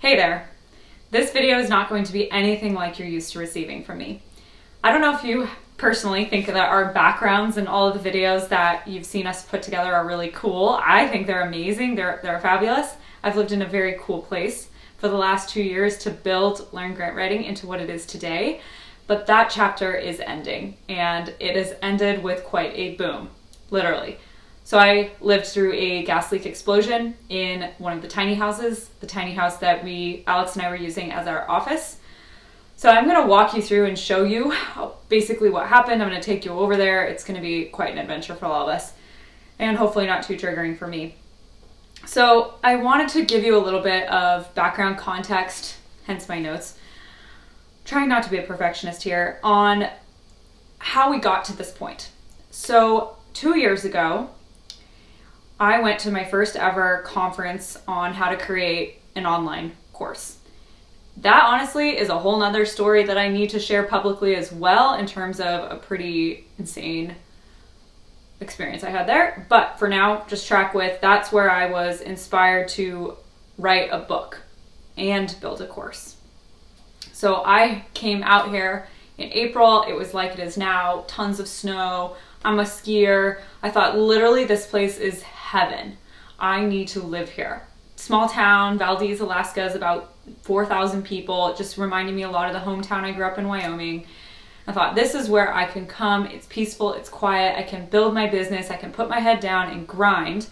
Hey there! This video is not going to be anything like you're used to receiving from me. I don't know if you personally think that our backgrounds and all of the videos that you've seen us put together are really cool. I think they're amazing, they're fabulous. I've lived in a very cool place for the last 2 years to build Learn Grant Writing into what it is today, but that chapter is ending, and it has ended with quite a boom, literally. So I lived through a gas leak explosion in one of the tiny houses, the tiny house that Alex and I were using as our office. So I'm going to walk you through and show you basically what happened. I'm going to take you over there. It's going to be quite an adventure for all of us, and hopefully not too triggering for me. So I wanted to give you a little bit of background context, hence my notes, trying not to be a perfectionist here, on how we got to this point. So 2 years ago, I went to my first ever conference on how to create an online course. That honestly is a whole nother story that I need to share publicly as well, in terms of a pretty insane experience I had there. But for now, just track with, that's where I was inspired to write a book and build a course. So I came out here in April. It was like it is now, tons of snow. I'm a skier. I thought literally this place is heaven. I need to live here. Small town, Valdez, Alaska is about 4,000 people. It just reminded me a lot of the hometown I grew up in, Wyoming. I thought this is where I can come. It's peaceful, it's quiet. I can build my business. I can put my head down and grind,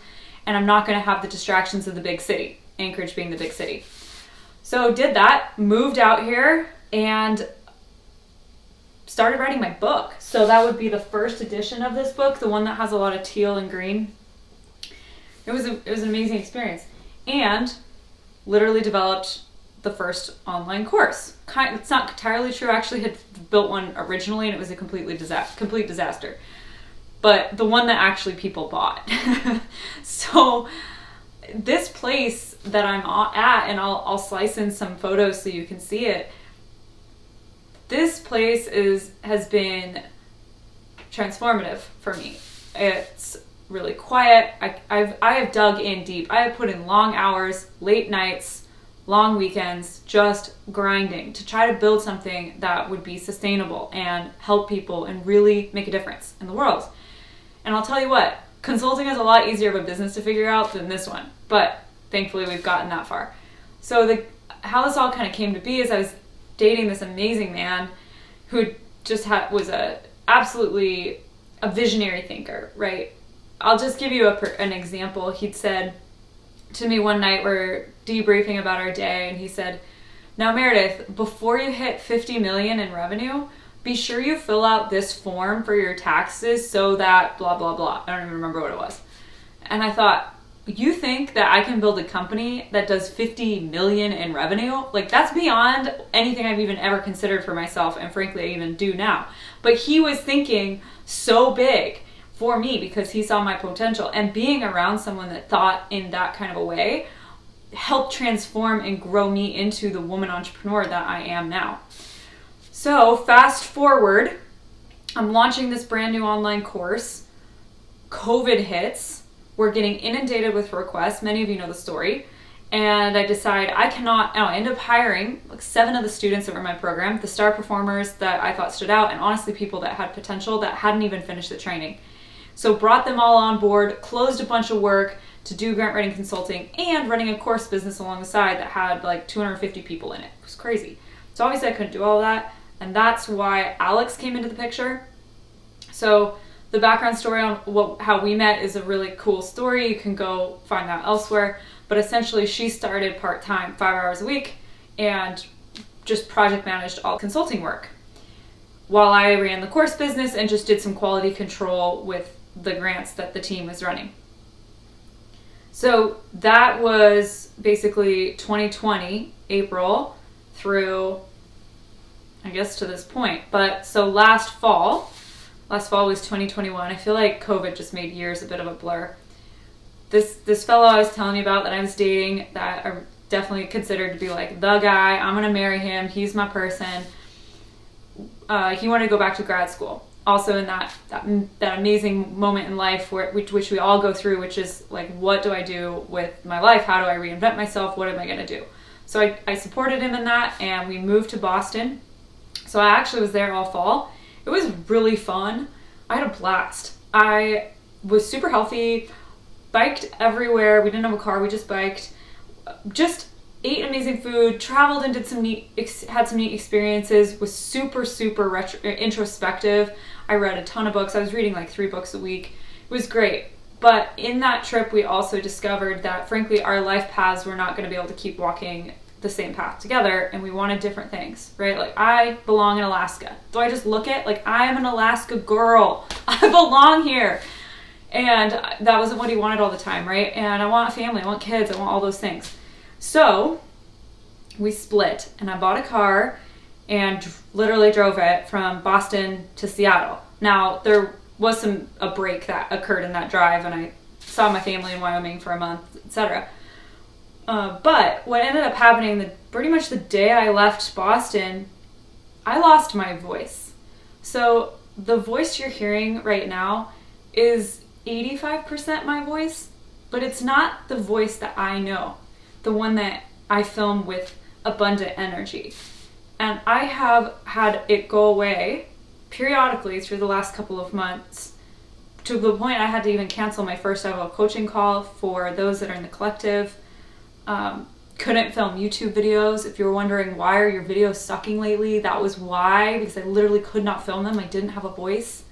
and I'm not going to have the distractions of the big city, Anchorage being the big city. So did that, moved out here, and started writing my book. So that would be the first edition of this book, the one that has a lot of teal and green. It was an amazing experience, and literally developed the first online course. It's not entirely true. I actually had built one originally, and it was a complete disaster. But the one that actually people bought. So this place that I'm at, and I'll slice in some photos so you can see it. This place has been transformative for me. It's really quiet. I have dug in deep. I have put in long hours, late nights, long weekends, just grinding to try to build something that would be sustainable and help people and really make a difference in the world. And I'll tell you what, consulting is a lot easier of a business to figure out than this one, but thankfully we've gotten that far. So how this all kind of came to be is I was dating this amazing man who just was absolutely a visionary thinker, right? I'll just give you an example. He'd said to me one night, we're debriefing about our day, and he said, "Now Meredith, before you hit 50 million in revenue, be sure you fill out this form for your taxes so that blah, blah, blah." I don't even remember what it was. And I thought, you think that I can build a company that does 50 million in revenue? Like, that's beyond anything I've even ever considered for myself, and frankly, I even do now. But he was thinking so big for me because he saw my potential, and being around someone that thought in that kind of a way helped transform and grow me into the woman entrepreneur that I am now. So fast forward, I'm launching this brand new online course. COVID hits. We're getting inundated with requests. Many of you know the story. And I decide I end up hiring like 7 of the students that were in my program, the star performers that I thought stood out, and honestly people that had potential that hadn't even finished the training. So brought them all on board, closed a bunch of work to do grant writing consulting, and running a course business along the side that had like 250 people in it. It was crazy. So obviously I couldn't do all of that, and that's why Alex came into the picture. So the background story on how we met is a really cool story. You can go find that elsewhere. But essentially she started part-time, 5 hours a week, and just project managed all consulting work, while I ran the course business and just did some quality control with the grants that the team was running. So that was basically 2020, April, through, I guess, to this point. But so last fall was 2021. I feel like COVID just made years a bit of a blur. This fellow I was telling you about that I was dating, that I definitely considered to be like the guy, I'm gonna marry him, he's my person. He wanted to go back to grad school. Also in that amazing moment in life which we all go through, which is like, what do I do with my life? How do I reinvent myself? What am I gonna do? So I supported him in that, and we moved to Boston. So I actually was there all fall. It was really fun. I had a blast. I was super healthy, biked everywhere. We didn't have a car, we just biked. Just ate amazing food, traveled and did had some neat experiences, was super introspective. I read a ton of books. I was reading like 3 books a week. It was great. But in that trip, we also discovered that, frankly, our life paths were not going to be able to keep walking the same path together, and we wanted different things, right? Like, I belong in Alaska. Do I just look at, like, I am an Alaska girl. I belong here. And that wasn't what he wanted all the time, right? And I want a family, I want kids, I want all those things. So we split, and I bought a car and literally drove it from Boston to Seattle. Now, there was a break that occurred in that drive, and I saw my family in Wyoming for a month, etc. But what ended up happening, pretty much the day I left Boston, I lost my voice. So the voice you're hearing right now is 85% my voice, but it's not the voice that I know, the one that I film with abundant energy. And I have had it go away periodically through the last couple of months, to the point I had to even cancel my first ever coaching call for those that are in the collective. Couldn't film YouTube videos. If you were wondering why are your videos sucking lately, that was why, because I literally could not film them. I didn't have a voice.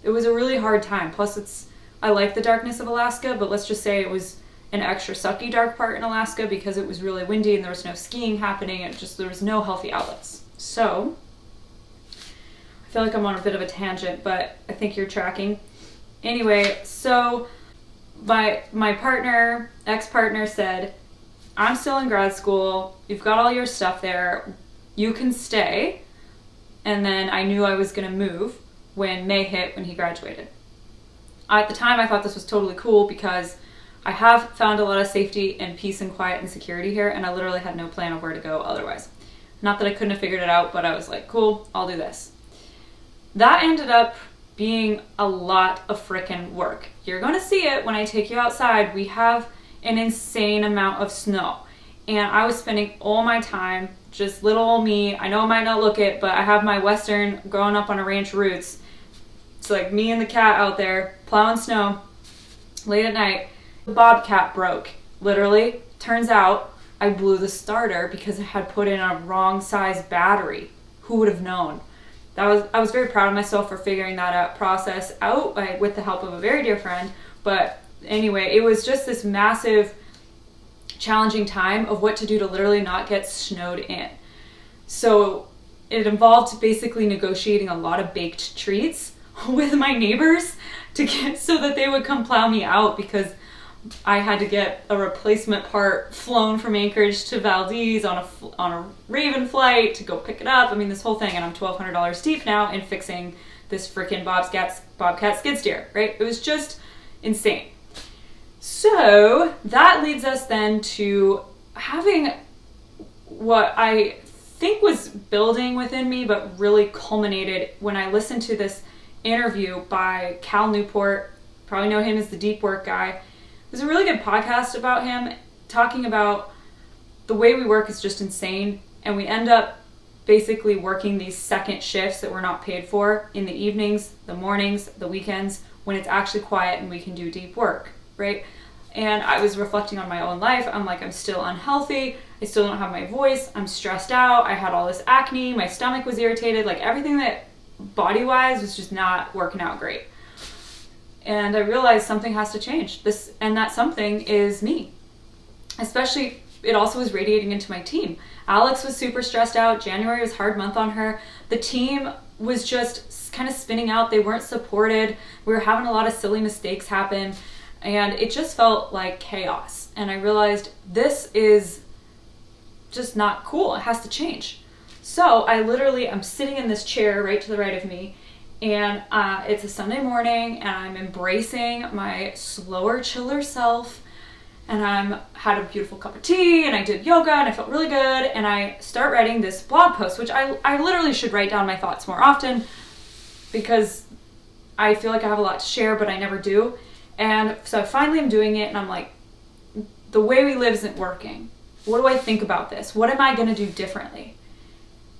It was a really hard time. Plus, I like the darkness of Alaska, but let's just say it was an extra sucky dark part in Alaska because it was really windy and there was no skiing happening. There was no healthy outlets. So I feel like I'm on a bit of a tangent, but I think you're tracking. Anyway, so my ex-partner said, I'm still in grad school, you've got all your stuff there, you can stay. And then I knew I was gonna move when May hit, when he graduated. At the time, I thought this was totally cool because I have found a lot of safety and peace and quiet and security here, and I literally had no plan of where to go otherwise. Not that I couldn't have figured it out, but I was like, cool, I'll do this. That ended up being a lot of frickin' work. You're gonna see it when I take you outside. We have an insane amount of snow, and I was spending all my time, just little old me. I know I might not look it, but I have my Western growing up on a ranch roots. It's like me and the cat out there plowing snow late at night. The bobcat broke, literally. Turns out I blew the starter because I had put in a wrong size battery. Who would have known? I was very proud of myself for figuring that process out with the help of a very dear friend. But anyway, it was just this massive, challenging time of what to do to literally not get snowed in. So it involved basically negotiating a lot of baked treats with my neighbors so that they would come plow me out, because I had to get a replacement part flown from Anchorage to Valdez on a Raven flight to go pick it up. I mean, this whole thing, and I'm $1,200 deep now in fixing this freaking Bobcat skid steer, right? It was just insane. So that leads us then to having what I think was building within me, but really culminated when I listened to this interview by Cal Newport. Probably know him as the deep work guy. It was a really good podcast about him, talking about the way we work is just insane, and we end up basically working these second shifts that we're not paid for in the evenings, the mornings, the weekends, when it's actually quiet and we can do deep work, right? And I was reflecting on my own life. I'm like, I'm still unhealthy. I still don't have my voice. I'm stressed out. I had all this acne. My stomach was irritated. Like, everything that body-wise was just not working out great. And I realized something has to change. And that something is me. Especially, it also was radiating into my team. Alex was super stressed out. January was a hard month on her. The team was just kind of spinning out. They weren't supported. We were having a lot of silly mistakes happen. And it just felt like chaos. And I realized this is just not cool. It has to change. So I'm sitting in this chair right to the right of me, and it's a Sunday morning, and I'm embracing my slower, chiller self, and had a beautiful cup of tea, and I did yoga, and I felt really good, and I start writing this blog post, which I literally should write down my thoughts more often, because I feel like I have a lot to share, but I never do. And so finally I'm doing it, and I'm like, the way we live isn't working. What do I think about this? What am I going to do differently?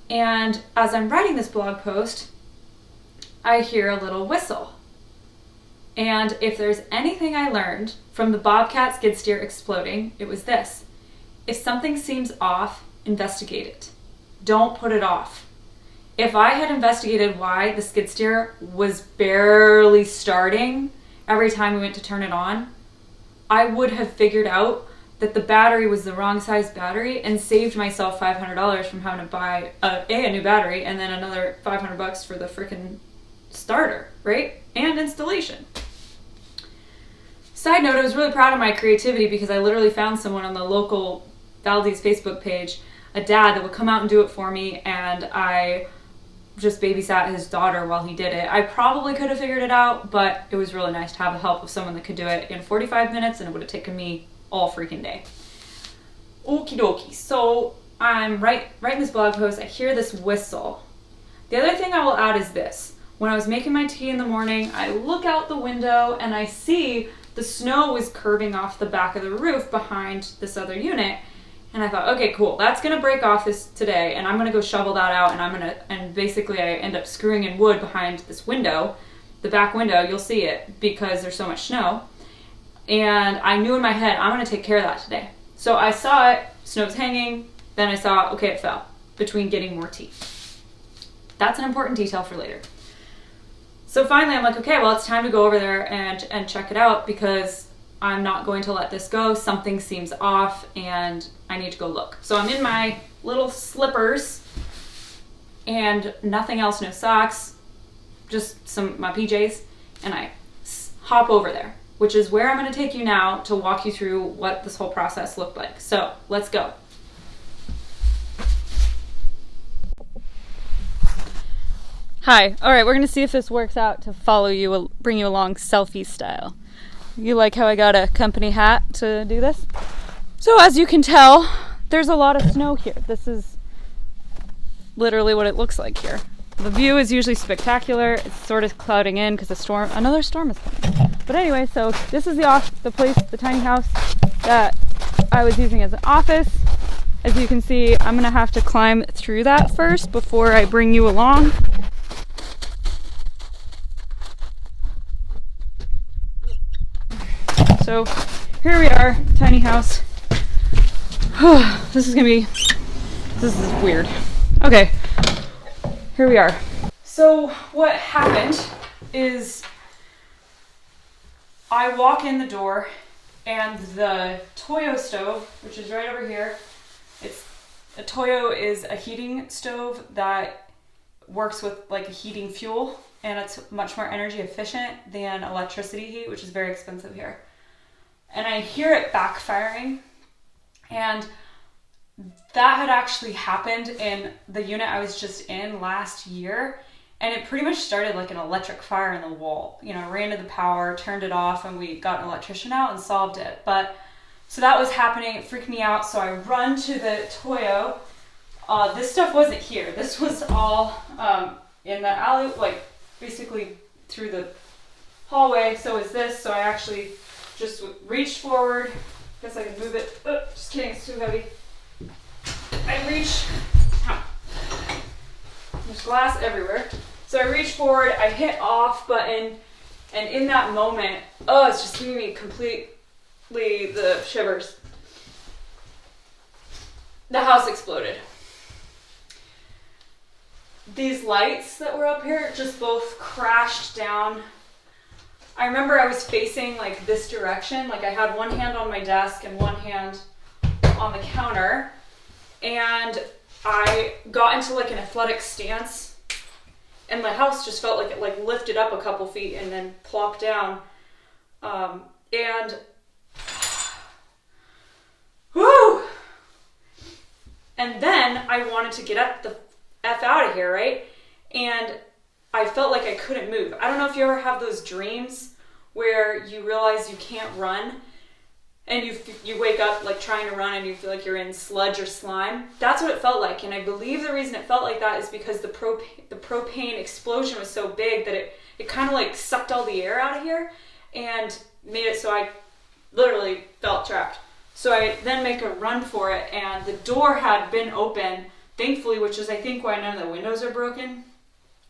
And as I'm writing this blog post, I hear a little whistle. And if there's anything I learned from the Bobcat skid steer exploding, it was this. If something seems off, investigate it. Don't put it off. If I had investigated why the skid steer was barely starting every time we went to turn it on, I would have figured out that the battery was the wrong size battery and saved myself $500 from having to buy a new battery and then another $500 for the freaking starter, right? And installation. Side note, I was really proud of my creativity because I literally found someone on the local Valdez Facebook page, a dad that would come out and do it for me, and I just babysat his daughter while he did it. I probably could have figured it out, but it was really nice to have the help of someone that could do it in 45 minutes, and it would have taken me all freaking day. Okie dokie. So I'm writing this blog post. I hear this whistle. The other thing I will add is this. When I was making my tea in the morning, I look out the window and I see the snow was curving off the back of the roof behind this other unit. And I thought, okay, cool, that's gonna break off this today, and I'm gonna go shovel that out, and basically I end up screwing in wood behind this window, the back window. You'll see it because there's so much snow. And I knew in my head, I'm gonna take care of that today. So I saw it, snow's hanging, then I saw, okay, it fell between getting more tea. That's an important detail for later. So finally I'm like, okay, well, it's time to go over there and check it out because I'm not going to let this go. Something seems off and I need to go look. So I'm in my little slippers and nothing else, no socks, just my PJs, and I hop over there, which is where I'm going to take you now to walk you through what this whole process looked like. So let's go. Hi. All right, we're going to see if this works out to follow you, bring you along selfie style. You like how I got a company hat to do this? So as you can tell, there's a lot of snow here. This is literally what it looks like here. The view is usually spectacular. It's sort of clouding in because another storm is coming. But anyway, so this is the place, the tiny house that I was using as an office. As you can see, I'm gonna have to climb through that first before I bring you along. So here we are, tiny house. This is weird. Okay, here we are. So what happened is I walk in the door and the Toyo stove, which is right over here, a Toyo is a heating stove that works with like a heating fuel, and it's much more energy efficient than electricity heat, which is very expensive here. And I hear it backfiring, and that had actually happened in the unit I was just in last year, and it pretty much started like an electric fire in the wall. You know, ran to the power, turned it off, and we got an electrician out and solved it. But so that was happening, it freaked me out, so I run to the Toyo. This stuff wasn't here. This was all in the alley, like basically through the hallway. So is this, so I actually just reached forward. Guess I can move it. Oh, just kidding, it's too heavy. I reach, there's glass everywhere. So I reach forward, I hit off button, and in that moment, it's just giving me completely the shivers. The house exploded. These lights that were up here just both crashed down. I remember I was facing like this direction, like I had one hand on my desk and one hand on the counter, and I got into like an athletic stance, and the house just felt like it like lifted up a couple feet and then plopped down, and whoo! And then I wanted to get the F out of here, right? And I felt like I couldn't move. I don't know if you ever have those dreams where you realize you can't run and you wake up like trying to run and you feel like you're in sludge or slime. That's what it felt like, and I believe the reason it felt like that is because the propane explosion was so big that it kind of like sucked all the air out of here and made it so I literally felt trapped. So I then make a run for it, and the door had been open, thankfully, which is I think why none of the windows are broken,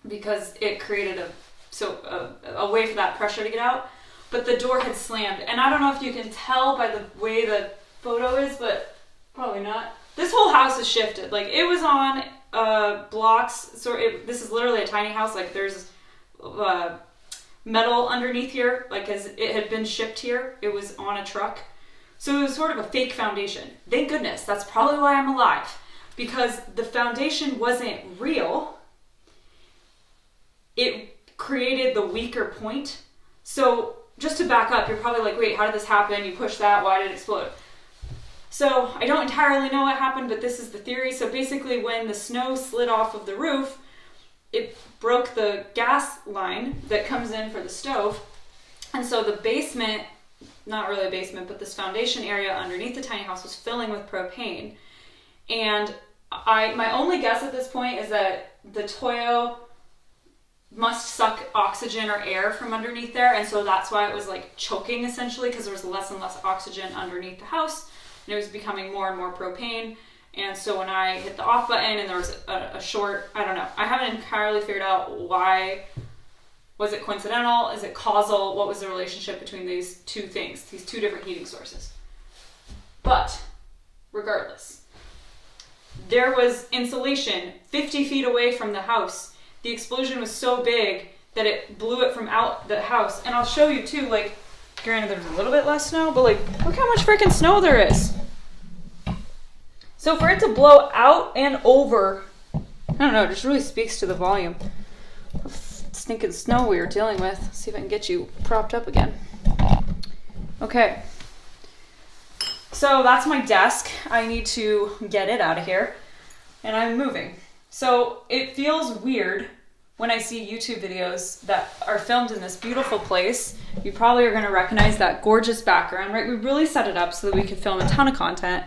because it created a way for that pressure to get out. But the door had slammed, and I don't know if you can tell by the way the photo is, but probably not. This whole house is shifted. Like, it was on blocks, so this is literally a tiny house. Like, there's metal underneath here, like as it had been shipped here. It was on a truck. So it was sort of a fake foundation. Thank goodness. That's probably why I'm alive, because the foundation wasn't real. It created the weaker point. So just to back up, you're probably like, wait, how did this happen? You pushed that, why did it explode? So I don't entirely know what happened, but this is the theory. So basically when the snow slid off of the roof, it broke the gas line that comes in for the stove. And so the basement, not really a basement, but this foundation area underneath the tiny house was filling with propane. And my only guess at this point is that the Toyo must suck oxygen or air from underneath there, and so that's why it was like choking essentially, because there was less and less oxygen underneath the house, and it was becoming more and more propane. And so when I hit the off button and there was a short, I don't know, I haven't entirely figured out why. Was it coincidental? Is it causal? What was the relationship between these two things, these two different heating sources? But regardless, there was insulation 50 feet away from the house. The explosion was so big that it blew it from out the house. And I'll show you too, like, granted there's a little bit less snow, but like, look how much freaking snow there is. So for it to blow out and over, I don't know, it just really speaks to the volume of stinking snow we were dealing with. Let's see if I can get you propped up again. Okay. So that's my desk. I need to get it out of here. And I'm moving. So it feels weird when I see YouTube videos that are filmed in this beautiful place. You probably are going to recognize that gorgeous background, right? We really set it up so that we could film a ton of content.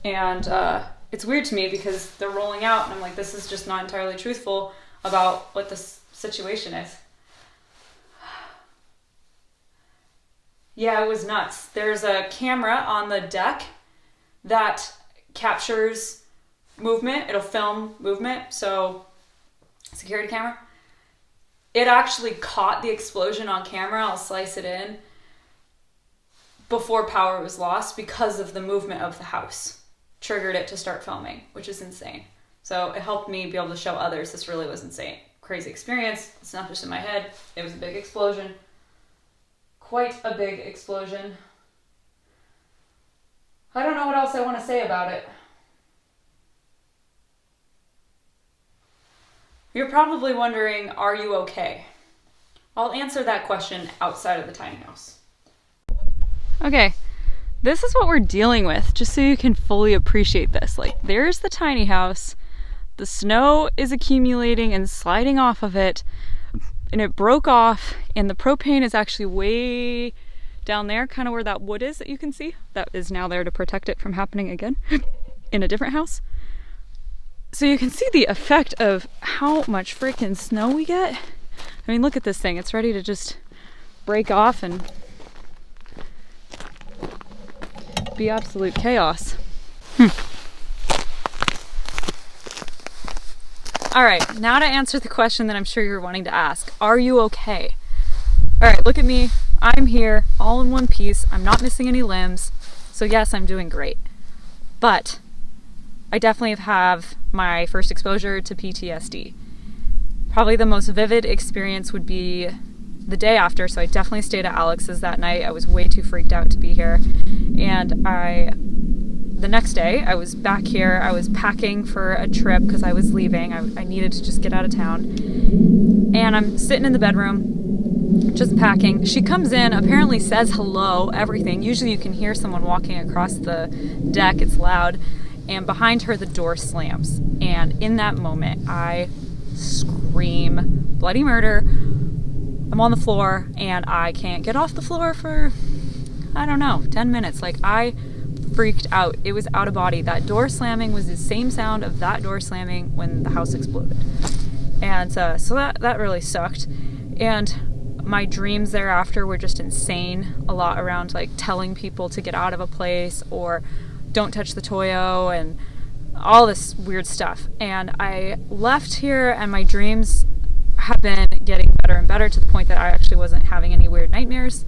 And it's weird to me because they're rolling out and I'm like, this is just not entirely truthful about what this situation is. Yeah, it was nuts. There's a camera on the deck that captures movement. It'll film movement. So, security camera. It actually caught the explosion on camera. I'll slice it in before power was lost because of the movement of the house. Triggered it to start filming, which is insane. So it helped me be able to show others this really was insane. Crazy experience. It's not just in my head. It was a big explosion. Quite a big explosion. I don't know what else I want to say about it. You're probably wondering, are you okay? I'll answer that question outside of the tiny house. Okay, this is what we're dealing with, just so you can fully appreciate this. Like, there's the tiny house. The snow is accumulating and sliding off of it, and it broke off, and the propane is actually way down there, kind of where that wood is that you can see. That is now there to protect it from happening again in a different house. So you can see the effect of how much freaking snow we get. I mean, look at this thing. It's ready to just break off and be absolute chaos. All right, now to answer the question that I'm sure you're wanting to ask. Are you okay? All right, look at me. I'm here, all in one piece. I'm not missing any limbs. So yes, I'm doing great. But I definitely have my first exposure to PTSD. Probably the most vivid experience would be the day after, so I definitely stayed at Alex's that night. I was way too freaked out to be here. And the next day, I was back here. I was packing for a trip because I was leaving. I needed to just get out of town. And I'm sitting in the bedroom, just packing. She comes in, apparently says hello, everything. Usually you can hear someone walking across the deck. It's loud. And behind her, the door slams. And in that moment, I scream, bloody murder. I'm on the floor, and I can't get off the floor for, I don't know, 10 minutes. Like, I freaked out. It was out of body. That door slamming was the same sound of that door slamming when the house exploded. And so that really sucked. And My dreams thereafter were just insane. A lot around like telling people to get out of a place or don't touch the Toyo and all this weird stuff. And I left here and my dreams have been getting better and better to the point that I actually wasn't having any weird nightmares.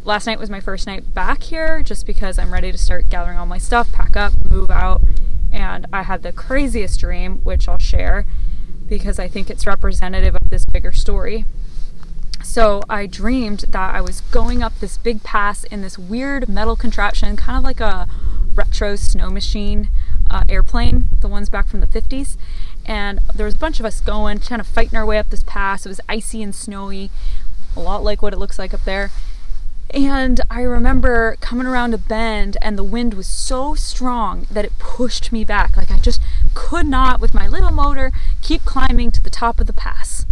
Last night was my first night back here just because I'm ready to start gathering all my stuff, pack up, move out. And I had the craziest dream, which I'll share because I think it's representative of this bigger story. So I dreamed that I was going up this big pass in this weird metal contraption, kind of like a retro snow machine airplane, the ones back from the 50s. And there was a bunch of us going, kind of fighting our way up this pass. It was icy and snowy, a lot like what it looks like up there. And I remember coming around a bend and the wind was so strong that it pushed me back. Like I just could not, with my little motor, keep climbing to the top of the pass.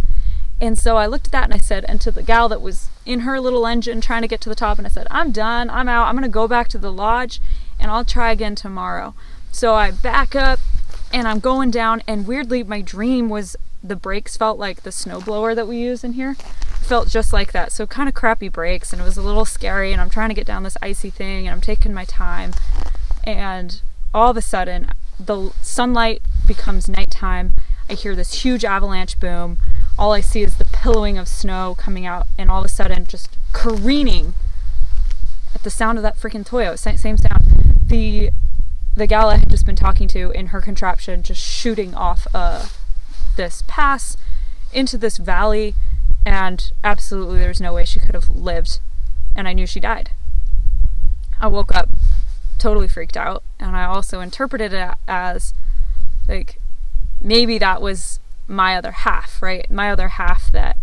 And so I looked at that and I said, and to the gal that was in her little engine trying to get to the top, and I said, I'm done, I'm out, I'm gonna go back to the lodge and I'll try again tomorrow. So I back up and I'm going down, and weirdly my dream was the brakes felt like the snowblower that we use in here. Felt just like that. So kind of crappy brakes, and it was a little scary, and I'm trying to get down this icy thing and I'm taking my time, and all of a sudden the sunlight becomes nighttime. I hear this huge avalanche boom. All I see is the pillowing of snow coming out, and all of a sudden just careening at the sound of that freaking Toyo, same sound. The gal I had just been talking to in her contraption just shooting off this pass into this valley, and absolutely there's no way she could have lived, and I knew she died. I woke up totally freaked out, and I also interpreted it as like maybe that was my other half, right? My other half that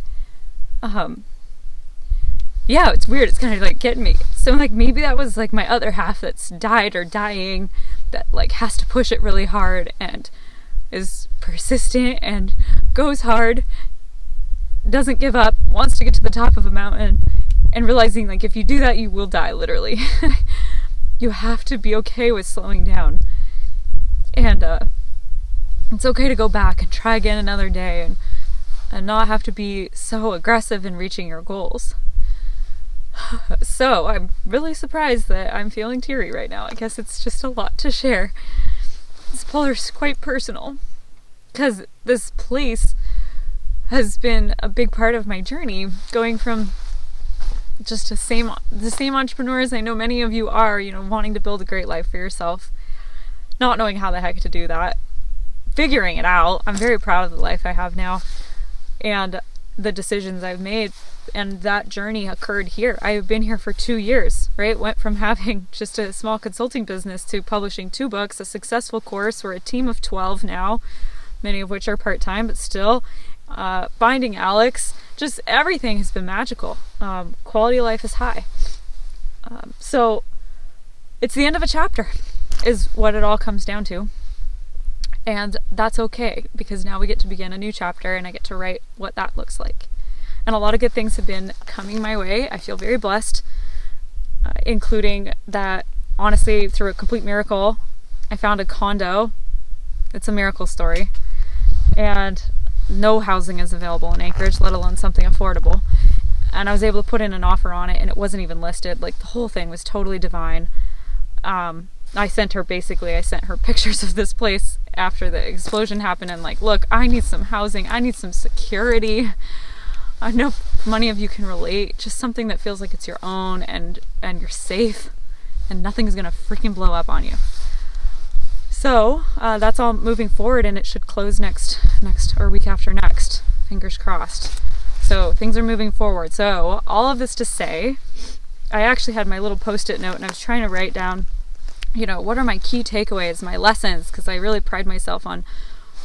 yeah, it's weird, it's kind of like getting me. So like maybe that was like my other half that's died or dying, that like has to push it really hard and is persistent and goes hard, doesn't give up, wants to get to the top of a mountain, and realizing like if you do that you will die, literally. You have to be okay with slowing down, and it's okay to go back and try again another day, and not have to be so aggressive in reaching your goals. So I'm really surprised that I'm feeling teary right now. I guess it's just a lot to share. This is quite personal, because this place has been a big part of my journey, going from just the same entrepreneurs I know many of you are, wanting to build a great life for yourself, not knowing how the heck to do that, figuring it out. I'm very proud of the life I have now and the decisions I've made, and that journey occurred here. I've been here for 2 years, right? Went from having just a small consulting business to publishing 2 books, a successful course. We're a team of 12 now, many of which are part-time, but still, finding Alex, just everything has been magical. Quality of life is high. So it's the end of a chapter is what it all comes down to. And that's okay, because now we get to begin a new chapter and I get to write what that looks like. And a lot of good things have been coming my way. I feel very blessed, including that, honestly, through a complete miracle, I found a condo. It's a miracle story. And no housing is available in Anchorage, let alone something affordable. And I was able to put in an offer on it, and it wasn't even listed. Like, the whole thing was totally divine. I sent her pictures of this place after the explosion happened, and like, look, I need some housing, I need some security. I know many of you can relate, just something that feels like it's your own, and you're safe and nothing's gonna freaking blow up on you. So that's all moving forward, and it should close next or week after next, fingers crossed. So things are moving forward. So all of this to say, I actually had my little post-it note, and I was trying to write down, what are my key takeaways, my lessons, because I really pride myself on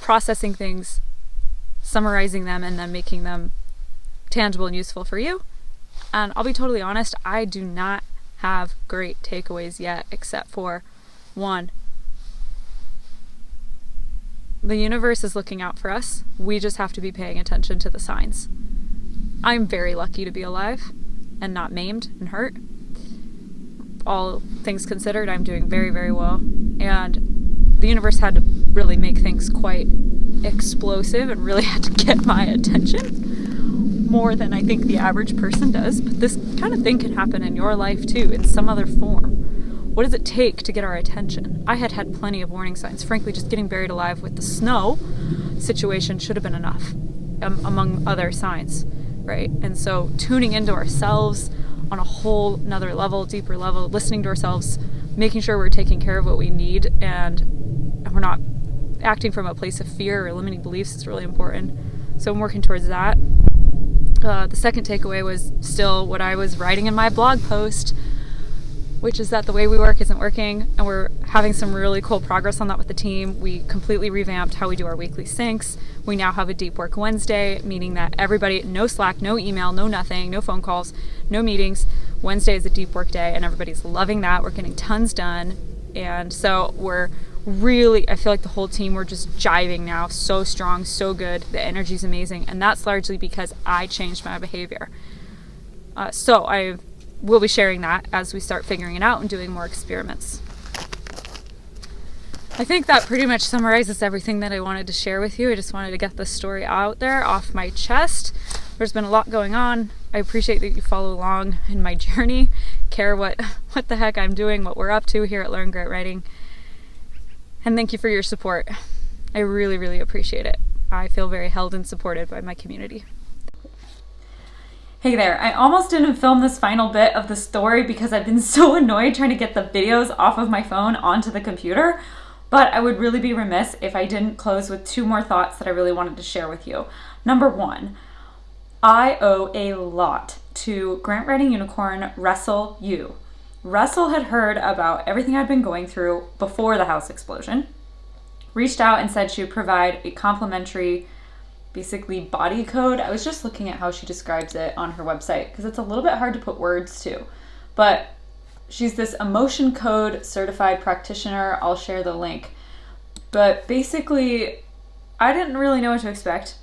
processing things, summarizing them, and then making them tangible and useful for you. And I'll be totally honest, I do not have great takeaways yet, except for one. The universe is looking out for us. We just have to be paying attention to the signs. I'm very lucky to be alive and not maimed and hurt. All things considered, I'm doing very, very well. And the universe had to really make things quite explosive and really had to get my attention. more than I think the average person does, but this kind of thing can happen in your life too, in some other form. What does it take to get our attention? I had plenty of warning signs. Frankly, just getting buried alive with the snow situation should have been enough, among other signs, right? And so tuning into ourselves on a whole another level, deeper level, listening to ourselves, making sure we're taking care of what we need and we're not acting from a place of fear or limiting beliefs is really important. So I'm working towards that. The second takeaway was still what I was writing in my blog post, which is that the way we work isn't working, and we're having some really cool progress on that with the team. We completely revamped how we do our weekly syncs. We now have a Deep Work Wednesday, meaning that everybody, no Slack, no email, no nothing, no phone calls, no meetings. Wednesday is a deep work day, and everybody's loving that. We're getting tons done. And so we're really, I feel like the whole team, we're just jiving now. So strong, so good. The energy's amazing. And that's largely because I changed my behavior. So I will be sharing that as we start figuring it out and doing more experiments. I think that pretty much summarizes everything that I wanted to share with you. I just wanted to get this story out there off my chest. There's been a lot going on. I appreciate that you follow along in my journey, care what the heck I'm doing, what we're up to here at Learn Great Writing. And thank you for your support. I really, really appreciate it. I feel very held and supported by my community. Hey there, I almost didn't film this final bit of the story because I've been so annoyed trying to get the videos off of my phone onto the computer, but I would really be remiss if I didn't close with two more thoughts that I really wanted to share with you. Number one, I owe a lot to grant writing unicorn Ressel Yu. Ressel had heard about everything I'd been going through before the house explosion, reached out and said she would provide a complimentary basically body code. I was just looking at how she describes it on her website because it's a little bit hard to put words to, but she's this emotion code certified practitioner. I'll share the link. But basically, I didn't really know what to expect.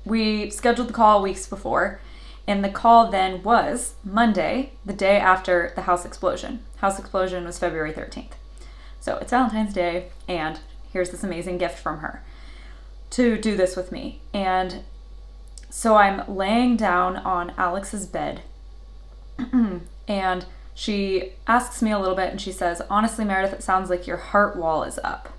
We scheduled the call weeks before, and the call then was Monday, the day after the house explosion. House explosion was February 13th. So it's Valentine's Day, and here's this amazing gift from her to do this with me. And so I'm laying down on Alex's bed and she asks me a little bit and she says, honestly, Meredith, it sounds like your heart wall is up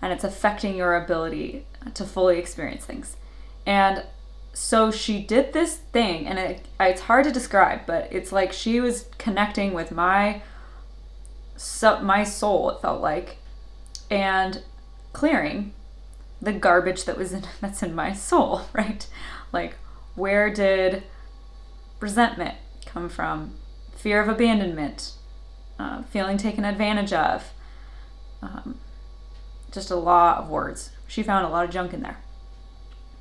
and it's affecting your ability to fully experience things. And so she did this thing, and it's hard to describe, but it's like she was connecting with my soul, it felt like, and clearing the garbage that's in my soul, right? Like, where did resentment come from? Fear of abandonment, feeling taken advantage of, just a lot of words. She found a lot of junk in there.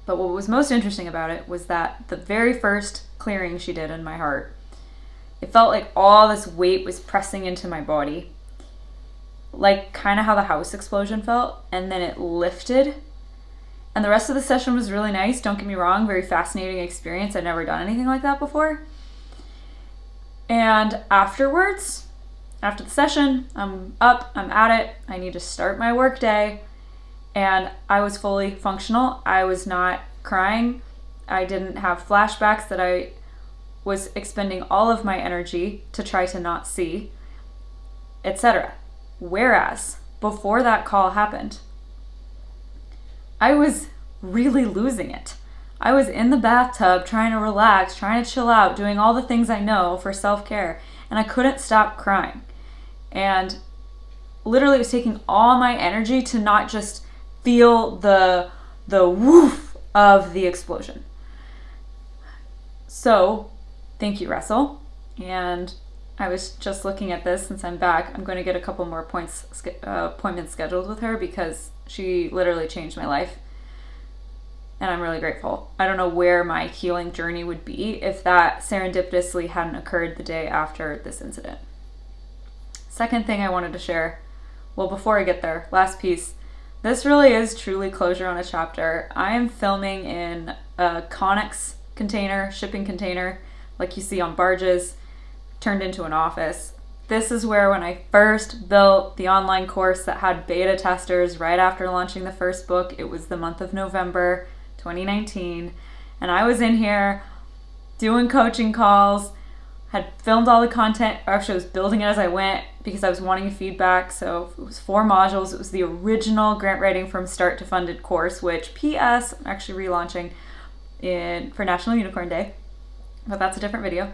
But what was most interesting about it was that the very first clearing she did in my heart, it felt like all this weight was pressing into my body, like kind of how the house explosion felt, and then it lifted. And the rest of the session was really nice, don't get me wrong, very fascinating experience. I'd never done anything like that before. And afterwards, after the session, I'm up, I'm at it, I need to start my work day, and I was fully functional. I was not crying. I didn't have flashbacks that I was expending all of my energy to try to not see, etc. Whereas, before that call happened, I was really losing it. I was in the bathtub trying to relax, trying to chill out, doing all the things I know for self-care, and I couldn't stop crying. And literally it was taking all my energy to not just feel the woof of the explosion. So, thank you, Ressel. And I was just looking at this since I'm back. I'm going to get a couple more appointments scheduled with her because she literally changed my life. And I'm really grateful. I don't know where my healing journey would be if that serendipitously hadn't occurred the day after this incident. Second thing I wanted to share, well, before I get there, last piece, this really is truly closure on a chapter. I am filming in a Connex container, shipping container, like you see on barges, turned into an office. This is where when I first built the online course that had beta testers right after launching the first book, it was the month of November 2019, And I was in here doing coaching calls, had filmed all the content, or actually I was building it as I went because I was wanting feedback. So it was 4 modules. It was the original Grant Writing from Start to Funded course, which PS, I'm actually relaunching for National Unicorn Day, but that's a different video.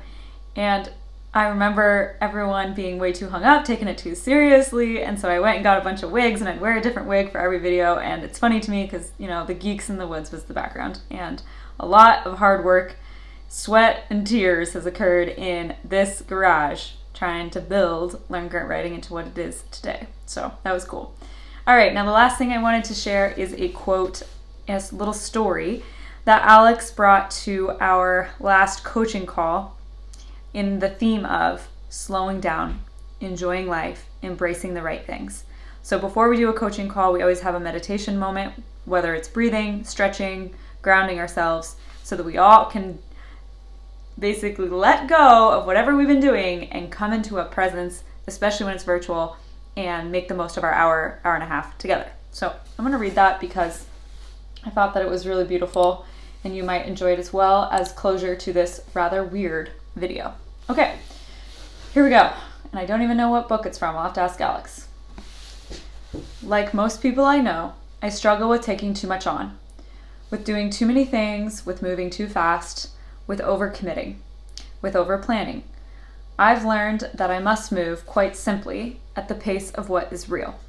And I remember everyone being way too hung up, taking it too seriously, and so I went and got a bunch of wigs, and I'd wear a different wig for every video. And it's funny to me because, the Geeks in the Woods was the background, and a lot of hard work, sweat and tears has occurred in this garage trying to build Learn Grant Writing into what it is today. So that was cool. All right, now the last thing I wanted to share is a quote, a little story that Alex brought to our last coaching call in the theme of slowing down, enjoying life, embracing the right things. So before we do a coaching call, we always have a meditation moment, whether it's breathing, stretching, grounding ourselves, so that we all can basically let go of whatever we've been doing and come into a presence, especially when it's virtual, and make the most of our hour and a half together. So I'm going to read that because I thought that it was really beautiful and you might enjoy it as well as closure to this rather weird video. Okay, here we go. And I don't even know what book it's from. I'll have to ask Alex. Like most people I know, I struggle with taking too much on, with doing too many things, with moving too fast, with overcommitting, with over-planning. I've learned that I must move quite simply at the pace of what is real.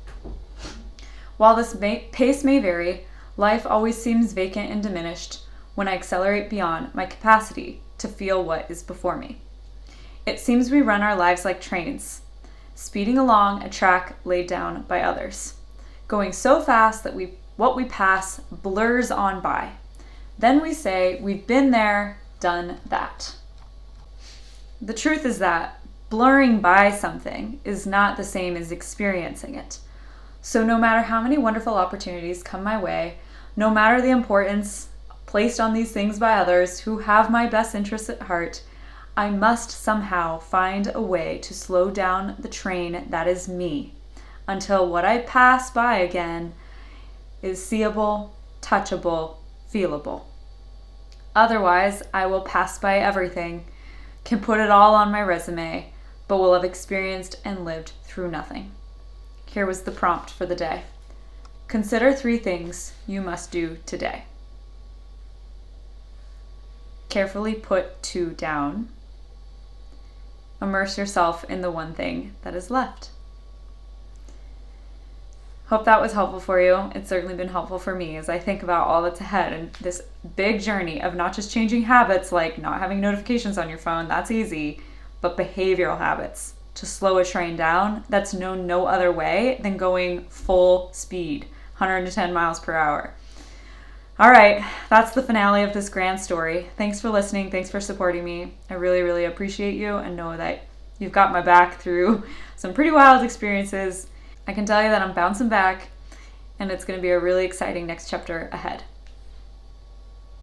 While this pace may vary, life always seems vacant and diminished when I accelerate beyond my capacity to feel what is before me. It seems we run our lives like trains, speeding along a track laid down by others, going so fast that what we pass blurs on by. Then we say, we've been there, done that. The truth is that blurring by something is not the same as experiencing it. So no matter how many wonderful opportunities come my way, no matter the importance placed on these things by others who have my best interests at heart, I must somehow find a way to slow down the train that is me until what I pass by again is seeable, touchable, feelable. Otherwise, I will pass by everything, can put it all on my resume, but will have experienced and lived through nothing. Here was the prompt for the day. Consider 3 things you must do today. Carefully put 2 down. Immerse yourself in the 1 thing that is left. Hope that was helpful for you. It's certainly been helpful for me as I think about all that's ahead and this big journey of not just changing habits like not having notifications on your phone, that's easy, but behavioral habits to slow a train down that's known no other way than going full speed, 110 miles per hour. All right, that's the finale of this grand story. Thanks for listening. Thanks for supporting me. I really, really appreciate you and know that you've got my back through some pretty wild experiences. I can tell you that I'm bouncing back and it's going to be a really exciting next chapter ahead.